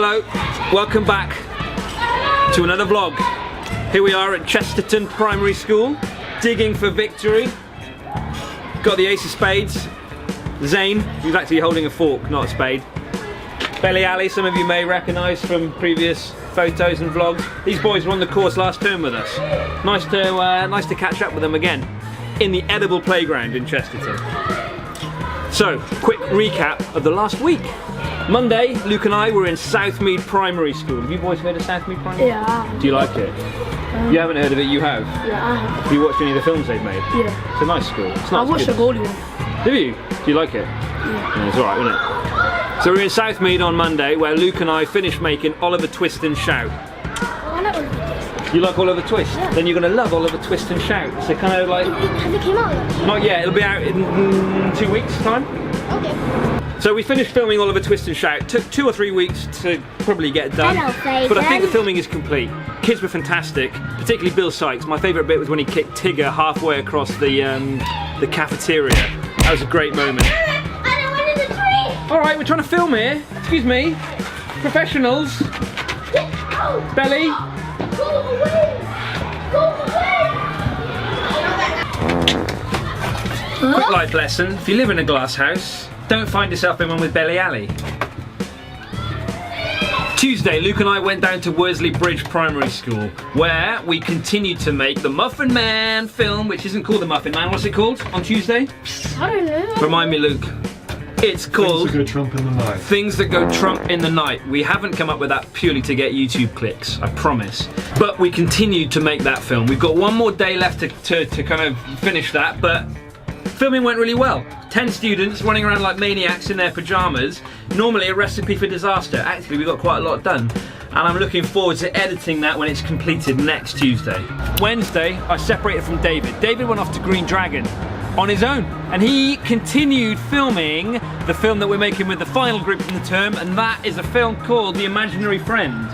Hello, welcome back to another vlog. Here we are at Chesterton Primary School, digging for victory. Got the ace of spades, Zane, who's actually holding a fork, not a spade. Belly Ali, some of you may recognise from previous photos and vlogs. These boys were on the course last term with us. Nice to catch up with them again in the edible playground in Chesterton. So, quick recap of the last week. Monday, Luke and I were in Southmead Primary School. Have you boys heard of Southmead Primary? Yeah. Do you like it? You haven't heard of it, you have? Yeah, I have. Have you watched any of the films they've made? Yeah. It's a nice school. It's not I watched the goalie one. Have you? Do you like it? Yeah. It's alright, isn't it? So we're in Southmead on Monday, where Luke and I finished making Oliver Twist and Shout. I like Oliver Twist. You like Oliver Twist? Yeah. Then you're going to love Oliver Twist and Shout. So kind of like... Has it came out yet? Not yet, it'll be out in 2 weeks' time. Okay. So we finished filming Oliver Twist and Shout. Took 2 or 3 weeks to probably get it done. Hello, but I think the filming is complete. Kids were fantastic, particularly Bill Sykes. My favourite bit was when he kicked Tigger halfway across the cafeteria. That was a great moment. Alright, we're trying to film here. Excuse me. Professionals. Belly. Go away! Go away! Quick life lesson. If you live in a glass house, don't find yourself in one with Belly Alley. Tuesday, Luke and I went down to Worsley Bridge Primary School, where we continued to make the Muffin Man film, which isn't called the Muffin Man. What's it called on Tuesday? I don't know. Remind me, Luke. It's called Things That Go Trump in the Night. Things That Go Trump in the Night. We haven't come up with that purely to get YouTube clicks, I promise. But we continued to make that film. We've got one more day left to kind of finish that, but filming went really well. 10 students running around like maniacs in their pyjamas. Normally a recipe for disaster. Actually, we got quite a lot done. And I'm looking forward to editing that when it's completed next Tuesday. Wednesday, I separated from David. David went off to Green Dragon on his own, and he continued filming the film that we're making with the final group from the term, and that is a film called The Imaginary Friend.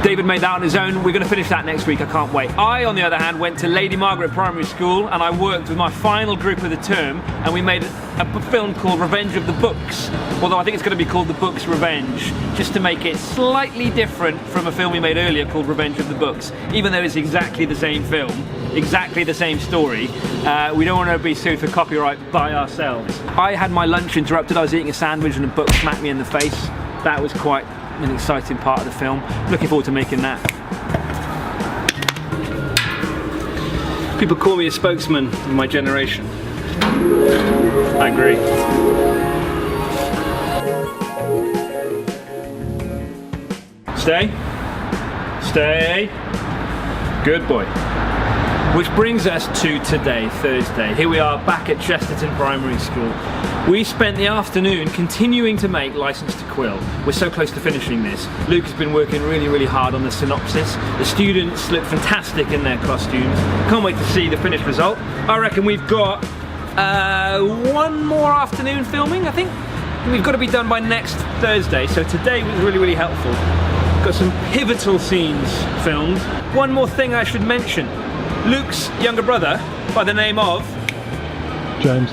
David made that on his own. We're going to finish that next week. I can't wait. I, on the other hand, went to Lady Margaret Primary School and I worked with my final group of the term, and we made a film called Revenge of the Books, although I think it's going to be called The Books Revenge, just to make it slightly different from a film we made earlier called Revenge of the Books. Even though it's exactly the same film, exactly the same story, we don't want to be sued for copyright by ourselves. I had my lunch interrupted. I was eating a sandwich and a book smacked me in the face. That was quite an exciting part of the film. Looking forward to making that. People call me a spokesman of my generation. I agree. Stay. Stay. Good boy. Which brings us to today, Thursday. Here we are back at Chesterton Primary School. We spent the afternoon continuing to make License to Quill. We're so close to finishing this. Luke has been working really, really hard on the synopsis. The students look fantastic in their costumes. Can't wait to see the finished result. I reckon we've got one more afternoon filming, I think. We've got to be done by next Thursday, so today was really, really helpful. Got some pivotal scenes filmed. One more thing I should mention. Luke's younger brother, by the name of James,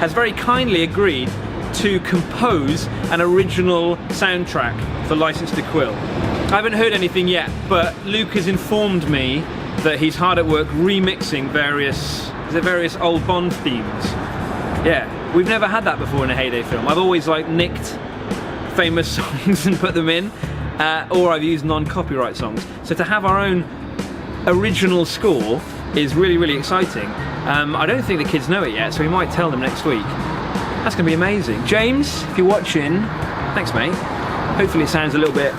has very kindly agreed to compose an original soundtrack for License to Quill. I haven't heard anything yet, but Luke has informed me that he's hard at work remixing various old Bond themes. Yeah, we've never had that before in a Heyday film. I've always like nicked famous songs and put them in, or I've used non-copyright songs. So to have our own original score is really, really exciting. I don't think the kids know it yet, so we might tell them next week. That's going to be amazing. James, if you're watching, thanks mate. Hopefully it sounds a little bit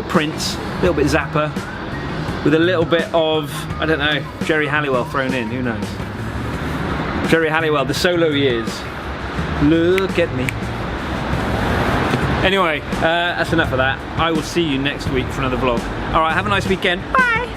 Prince, a little bit Zappa, with a little bit of, I don't know, Jerry Halliwell thrown in, who knows. Jerry Halliwell, the solo years. Look at me. Anyway, that's enough of that. I will see you next week for another vlog. Alright, have a nice weekend. Bye!